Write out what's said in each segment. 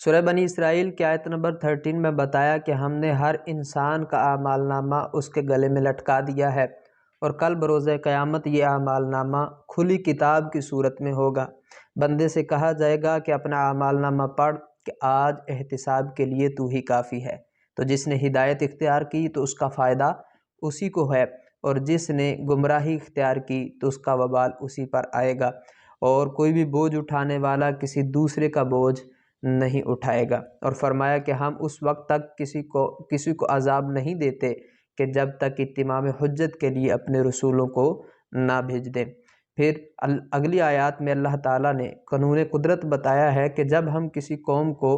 سورہ بنی اسرائیل کی آیت نمبر 13 میں بتایا کہ ہم نے ہر انسان کا اعمال نامہ اس کے گلے میں لٹکا دیا ہے، اور کل بروز قیامت یہ اعمال نامہ کھلی کتاب کی صورت میں ہوگا۔ بندے سے کہا جائے گا کہ اپنا اعمال نامہ پڑھ کہ آج احتساب کے لیے تو ہی کافی ہے۔ تو جس نے ہدایت اختیار کی تو اس کا فائدہ اسی کو ہے، اور جس نے گمراہی اختیار کی تو اس کا وبال اسی پر آئے گا، اور کوئی بھی بوجھ اٹھانے والا کسی دوسرے کا بوجھ نہیں اٹھائے گا۔ اور فرمایا کہ ہم اس وقت تک کسی کو عذاب نہیں دیتے کہ جب تک اتمام حجت کے لیے اپنے رسولوں کو نہ بھیج دیں۔ پھر اگلی آیات میں اللہ تعالیٰ نے قانون قدرت بتایا ہے کہ جب ہم کسی قوم کو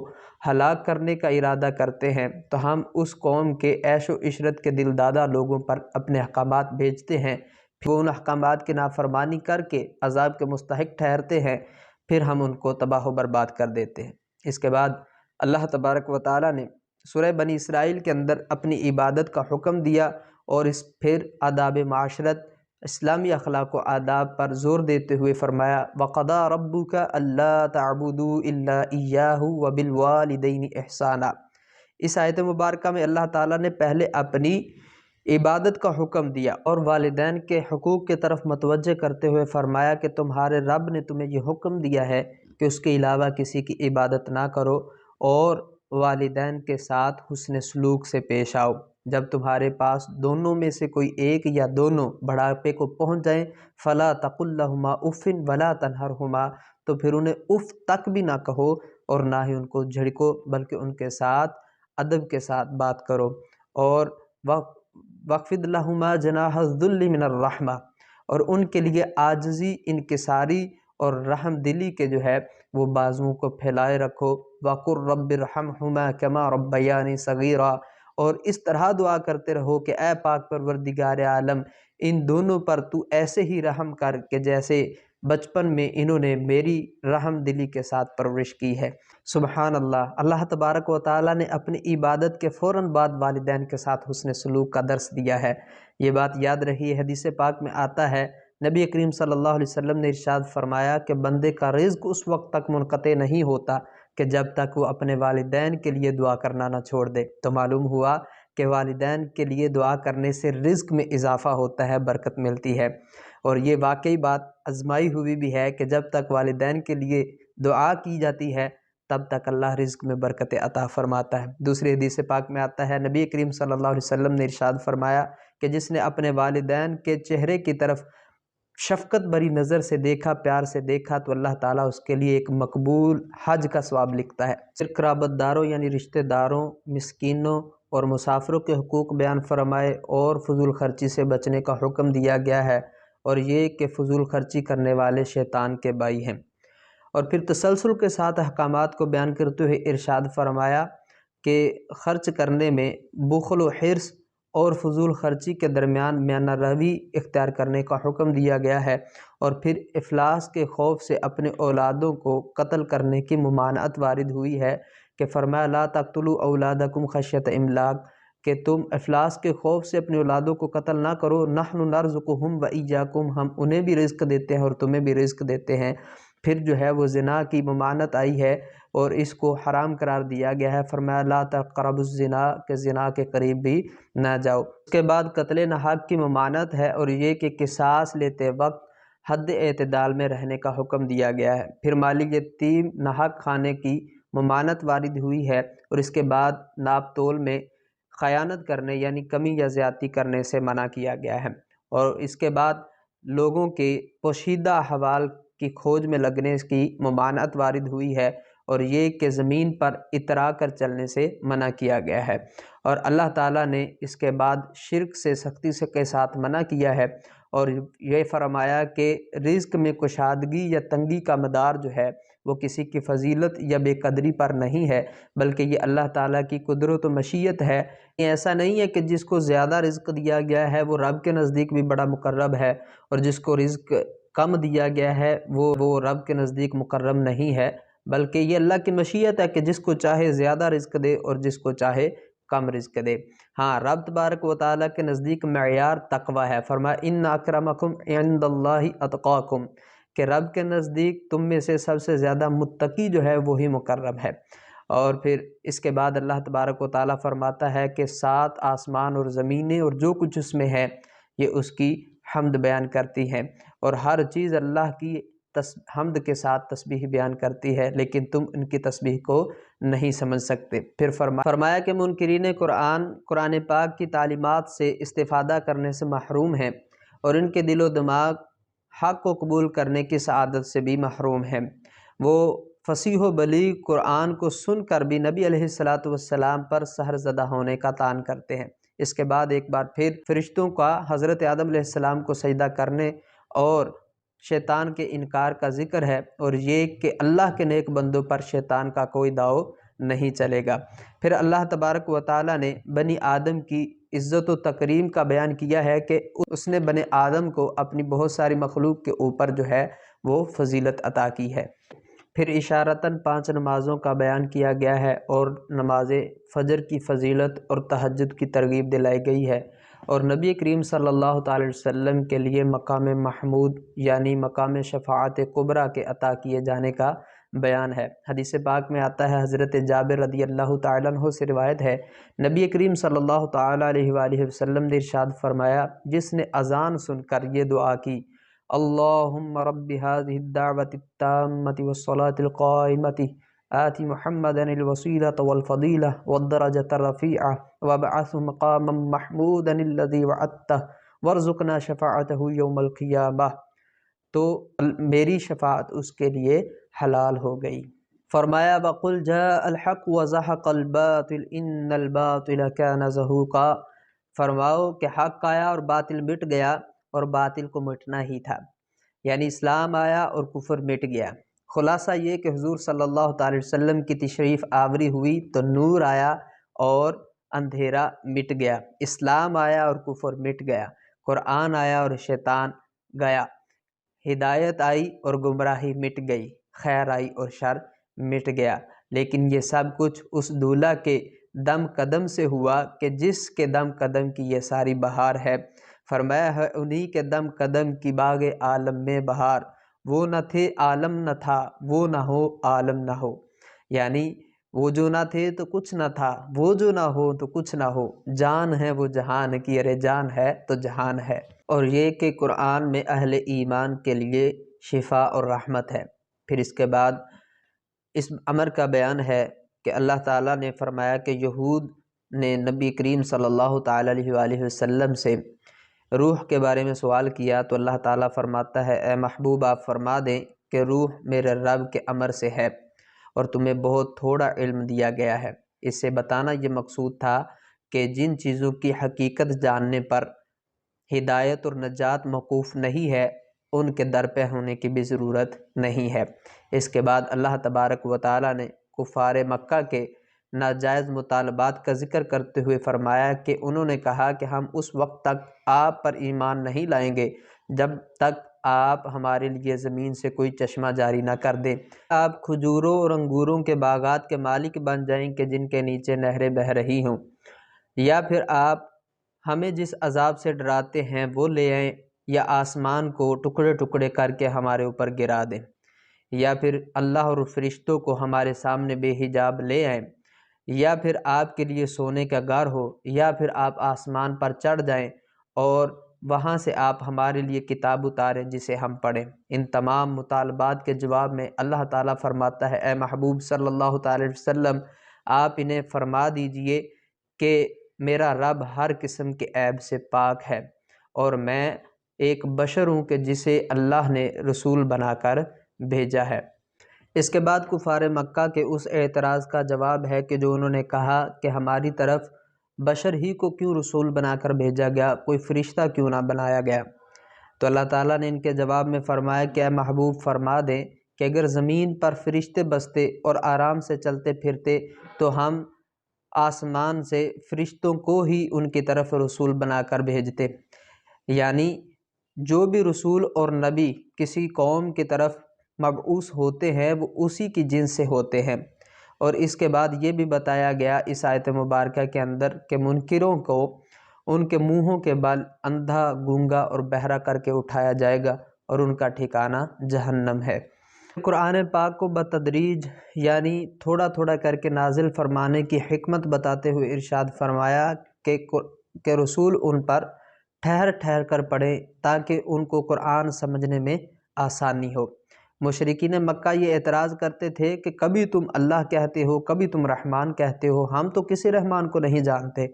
ہلاک کرنے کا ارادہ کرتے ہیں تو ہم اس قوم کے عیش و عشرت کے دل دادہ لوگوں پر اپنے احکامات بھیجتے ہیں، پھر وہ ان احکامات کی نافرمانی کر کے عذاب کے مستحق ٹھہرتے ہیں، پھر ہم ان کو تباہ و برباد کر دیتے ہیں۔ اس کے بعد اللہ تبارک و تعالیٰ نے سورہ بنی اسرائیل کے اندر اپنی عبادت کا حکم دیا، اور پھر آداب معاشرت، اسلامی اخلاق و آداب پر زور دیتے ہوئے فرمایا وَقَضَىٰ رَبُّكَ أَلَّا تَعْبُدُوا إِلَّا إِيَّاهُ وَبِالْوَالِدَيْنِ إِحْسَانًا۔ اس آیت مبارکہ میں اللہ تعالیٰ نے پہلے اپنی عبادت کا حکم دیا اور والدین کے حقوق کی طرف متوجہ کرتے ہوئے فرمایا کہ تمہارے رب نے تمہیں یہ حکم دیا ہے کہ اس کے علاوہ کسی کی عبادت نہ کرو، اور والدین کے ساتھ حسن سلوک سے پیش آؤ۔ جب تمہارے پاس دونوں میں سے کوئی ایک یا دونوں بڑھاپے کو پہنچ جائیں فلا تقل لہما اف ولا تنہرہما، تو پھر انہیں اف تک بھی نہ کہو اور نہ ہی ان کو جھڑکو، بلکہ ان کے ساتھ ادب کے ساتھ بات کرو۔ اور وَخْفِضْ لَهُمَا جَنَاحَ الذُّلِّ مِنَ الرَّحْمَةِ، اور ان کے لیے عاجزی، انکساری اور رحم دلی کے جو ہے وہ بازوؤں کو پھیلائے رکھو۔ وَقُلْ رَبِّ ارْحَمْهُمَا كَمَا رَبَّيَانِي صَغِيرًا، اور اس طرح دعا کرتے رہو کہ اے پاک پروردگار عالم، ان دونوں پر تو ایسے ہی رحم کر کہ جیسے بچپن میں انہوں نے میری رحم دلی کے ساتھ پرورش کی ہے۔ سبحان اللہ، اللہ تبارک و تعالیٰ نے اپنی عبادت کے فوراً بعد والدین کے ساتھ حسن سلوک کا درس دیا ہے۔ یہ بات یاد رہی ہے، حدیث پاک میں آتا ہے نبی کریم صلی اللہ علیہ وسلم نے ارشاد فرمایا کہ بندے کا رزق اس وقت تک منقطع نہیں ہوتا کہ جب تک وہ اپنے والدین کے لیے دعا کرنا نہ چھوڑ دے۔ تو معلوم ہوا کہ والدین کے لیے دعا کرنے سے رزق میں اضافہ ہوتا ہے، برکت ملتی ہے، اور یہ واقعی بات آزمائی ہوئی بھی ہے کہ جب تک والدین کے لیے دعا کی جاتی ہے تب تک اللہ رزق میں برکت عطا فرماتا ہے۔ دوسری حدیث پاک میں آتا ہے نبی کریم صلی اللہ علیہ وسلم نے ارشاد فرمایا کہ جس نے اپنے والدین کے چہرے کی طرف شفقت بری نظر سے دیکھا، پیار سے دیکھا، تو اللہ تعالیٰ اس کے لیے ایک مقبول حج کا ثواب لکھتا ہے۔ صرف قرابت داروں یعنی رشتہ داروں، مسکینوں اور مسافروں کے حقوق بیان فرمائے، اور فضول خرچی سے بچنے کا حکم دیا گیا ہے، اور یہ کہ فضول خرچی کرنے والے شیطان کے بھائی ہیں۔ اور پھر تسلسل کے ساتھ احکامات کو بیان کرتے ہوئے ارشاد فرمایا کہ خرچ کرنے میں بخل و حرص اور فضول خرچی کے درمیان میانہ روی اختیار کرنے کا حکم دیا گیا ہے، اور پھر افلاس کے خوف سے اپنے اولادوں کو قتل کرنے کی ممانعت وارد ہوئی ہے کہ فرمایا لا تقتلوا اولادکم خشیۃ املاق، کہ تم افلاس کے خوف سے اپنے اولادوں کو قتل نہ کرو، نحن نرزقہم وایاکم، ہم انہیں بھی رزق دیتے ہیں اور تمہیں بھی رزق دیتے ہیں۔ پھر جو ہے وہ زنا کی ممانعت آئی ہے اور اس کو حرام قرار دیا گیا ہے، فرمایا لا تقربوا الزنا، کہ زنا کے قریب بھی نہ جاؤ۔ اس کے بعد قتل ناحق کی ممانعت ہے، اور یہ کہ قصاص لیتے وقت حد اعتدال میں رہنے کا حکم دیا گیا ہے۔ پھر مالی یتیم ناحق کھانے کی ممانعت وارد ہوئی ہے، اور اس کے بعد ناپ تول میں خیانت کرنے یعنی کمی یا زیادتی کرنے سے منع کیا گیا ہے، اور اس کے بعد لوگوں کے پوشیدہ احوال کی کھوج میں لگنے کی ممانعت وارد ہوئی ہے، اور یہ کہ زمین پر اترا کر چلنے سے منع کیا گیا ہے۔ اور اللہ تعالیٰ نے اس کے بعد شرک سے سختی سے کے ساتھ منع کیا ہے، اور یہ فرمایا کہ رزق میں کشادگی یا تنگی کا مدار جو ہے وہ کسی کی فضیلت یا بے قدری پر نہیں ہے، بلکہ یہ اللہ تعالیٰ کی قدرت و مشیت ہے۔ یہ ایسا نہیں ہے کہ جس کو زیادہ رزق دیا گیا ہے وہ رب کے نزدیک بھی بڑا مقرب ہے، اور جس کو رزق کم دیا گیا ہے وہ رب کے نزدیک مکرم نہیں ہے، بلکہ یہ اللہ کی مشیت ہے کہ جس کو چاہے زیادہ رزق دے اور جس کو چاہے کم رزق دے۔ ہاں، رب تبارک و تعالیٰ کے نزدیک معیار تقوی ہے، فرمایا ان اکرمکم عند اللہ اتقاکم، کہ رب کے نزدیک تم میں سے سب سے زیادہ متقی جو ہے وہی مکرم ہے۔ اور پھر اس کے بعد اللہ تبارک و تعالیٰ فرماتا ہے کہ 7 آسمان اور زمینیں اور جو کچھ اس میں ہے یہ اس کی حمد بیان کرتی ہیں، اور ہر چیز اللہ کی حمد کے ساتھ تسبیح بیان کرتی ہے، لیکن تم ان کی تسبیح کو نہیں سمجھ سکتے۔ پھر فرمایا کہ منکرین قرآن پاک کی تعلیمات سے استفادہ کرنے سے محروم ہیں، اور ان کے دل و دماغ حق کو قبول کرنے کی سعادت سے بھی محروم ہیں۔ وہ فصیح و بلیغ قرآن کو سن کر بھی نبی علیہ السلام پر سحر زدہ ہونے کا طعن کرتے ہیں۔ اس کے بعد ایک بار پھر فرشتوں کا حضرت آدم علیہ السلام کو سجدہ کرنے اور شیطان کے انکار کا ذکر ہے، اور یہ کہ اللہ کے نیک بندوں پر شیطان کا کوئی داؤ نہیں چلے گا۔ پھر اللہ تبارک و تعالیٰ نے بنی آدم کی عزت و تکریم کا بیان کیا ہے کہ اس نے بنی آدم کو اپنی بہت ساری مخلوق کے اوپر جو ہے وہ فضیلت عطا کی ہے۔ پھر اشارتاً 5 نمازوں کا بیان کیا گیا ہے، اور نماز فجر کی فضیلت اور تہجد کی ترغیب دلائی گئی ہے، اور نبی کریم صلی اللہ تعالی وسلم کے لیے مقام محمود یعنی مقام شفاعت کبریٰ کے عطا کیے جانے کا بیان ہے۔ حدیث پاک میں آتا ہے، حضرت جابر رضی اللہ تعالیٰ عنہ سے روایت ہے، نبی کریم صلی اللہ تعالیٰ علیہ وآلہ وسلم نے ارشاد فرمایا، جس نے اذان سن کر یہ دعا کی، اللہم رب هذه الدعوة التامة والصلاة القائمة آت محمدا الوسيلة والفضيلة والدرجة الرفيعة وابعثه مقاما محمودا الذي وعدته وارزقنا شفاعته يوم القيامة، تو میری شفاعت اس کے لیے حلال ہو گئی۔ فرمایا وَقُلْ جَاءَ الْحَقُّ وَزَهَقَ الْبَاطِلُ إِنَّ الْبَاطِلَ كَانَ زَهُوقًا، فرماؤ کہ حق آیا اور باطل مٹ گیا، اور باطل کو مٹنا ہی تھا، یعنی اسلام آیا اور کفر مٹ گیا۔ خلاصہ یہ کہ حضور صلی اللہ تعالی وسلم کی تشریف آوری ہوئی تو نور آیا اور اندھیرا مٹ گیا، اسلام آیا اور کفر مٹ گیا، قرآن آیا اور شیطان گیا، ہدایت آئی اور گمراہی مٹ گئی، خیر آئی اور شر مٹ گیا۔ لیکن یہ سب کچھ اس دولہ کے دم قدم سے ہوا کہ جس کے دم قدم کی یہ ساری بہار ہے۔ فرمایا ہے انہی کے دم قدم کی باغ عالم میں بہار، وہ نہ تھے عالم نہ تھا، وہ نہ ہو عالم نہ ہو، یعنی وہ جو نہ تھے تو کچھ نہ تھا، وہ جو نہ ہو تو کچھ نہ ہو، جان ہے وہ جہان کی، ارے جان ہے تو جہان ہے۔ اور یہ کہ قرآن میں اہل ایمان کے لیے شفا اور رحمت ہے۔ پھر اس کے بعد اس امر کا بیان ہے کہ اللہ تعالیٰ نے فرمایا کہ یہود نے نبی کریم صلی اللہ تعالیٰ علیہ وآلہ وسلم سے روح کے بارے میں سوال کیا، تو اللہ تعالیٰ فرماتا ہے، اے محبوب آپ فرما دیں کہ روح میرے رب کے امر سے ہے، اور تمہیں بہت تھوڑا علم دیا گیا ہے۔ اس سے بتانا یہ مقصود تھا کہ جن چیزوں کی حقیقت جاننے پر ہدایت اور نجات موقوف نہیں ہے، ان کے در پہ ہونے کی بھی ضرورت نہیں ہے۔ اس کے بعد اللہ تبارک و تعالیٰ نے کفار مکہ کے ناجائز مطالبات کا ذکر کرتے ہوئے فرمایا کہ انہوں نے کہا کہ ہم اس وقت تک آپ پر ایمان نہیں لائیں گے جب تک آپ ہمارے لیے زمین سے کوئی چشمہ جاری نہ کر دیں، آپ کھجوروں اور انگوروں کے باغات کے مالک بن جائیں کہ جن کے نیچے نہریں بہہ رہی ہوں، یا پھر آپ ہمیں جس عذاب سے ڈراتے ہیں وہ لے آئیں، یا آسمان کو ٹکڑے ٹکڑے کر کے ہمارے اوپر گرا دیں، یا پھر اللہ اور فرشتوں کو ہمارے سامنے بے حجاب لے آئیں، یا پھر آپ کے لیے سونے کا غار ہو، یا پھر آپ آسمان پر چڑھ جائیں اور وہاں سے آپ ہمارے لیے کتاب اتاریں جسے ہم پڑھیں۔ ان تمام مطالبات کے جواب میں اللہ تعالیٰ فرماتا ہے، اے محبوب صلی اللہ تعالی وسلم آپ انہیں فرما دیجئے کہ میرا رب ہر قسم کے عیب سے پاک ہے، اور میں ایک بشر ہوں کہ جسے اللہ نے رسول بنا کر بھیجا ہے۔ اس کے بعد کفار مکہ کے اس اعتراض کا جواب ہے کہ جو انہوں نے کہا کہ ہماری طرف بشر ہی کو کیوں رسول بنا کر بھیجا گیا، کوئی فرشتہ کیوں نہ بنایا گیا؟ تو اللہ تعالیٰ نے ان کے جواب میں فرمایا کہ اے محبوب فرما دیں کہ اگر زمین پر فرشتے بستے اور آرام سے چلتے پھرتے تو ہم آسمان سے فرشتوں کو ہی ان کی طرف رسول بنا کر بھیجتے، یعنی جو بھی رسول اور نبی کسی قوم کی طرف مبعوث ہوتے ہیں وہ اسی کی جنس سے ہوتے ہیں۔ اور اس کے بعد یہ بھی بتایا گیا اس آیت مبارکہ کے اندر کہ منکروں کو ان کے منہوں کے بل اندھا، گونگا اور بہرا کر کے اٹھایا جائے گا، اور ان کا ٹھکانہ جہنم ہے۔ قرآن پاک کو بتدریج یعنی تھوڑا تھوڑا کر کے نازل فرمانے کی حکمت بتاتے ہوئے ارشاد فرمایا کہ رسول ان پر ٹھہر ٹھہر کر پڑھیں تاکہ ان کو قرآن سمجھنے میں آسانی ہو۔ مشرکین مکہ یہ اعتراض کرتے تھے کہ کبھی تم اللہ کہتے ہو، کبھی تم رحمان کہتے ہو، ہم تو کسی رحمان کو نہیں جانتے۔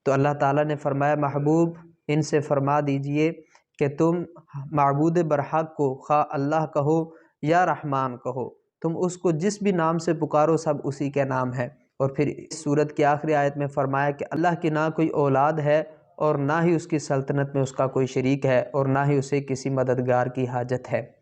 تو اللہ تعالیٰ نے فرمایا محبوب ان سے فرما دیجئے کہ تم معبود برحق کو خواہ اللہ کہو یا رحمان کہو، تم اس کو جس بھی نام سے پکارو سب اسی کے نام ہے۔ اور پھر اس سورت کی آخری آیت میں فرمایا کہ اللہ کی نہ کوئی اولاد ہے اور نہ ہی اس کی سلطنت میں اس کا کوئی شریک ہے اور نہ ہی اسے کسی مددگار کی حاجت ہے۔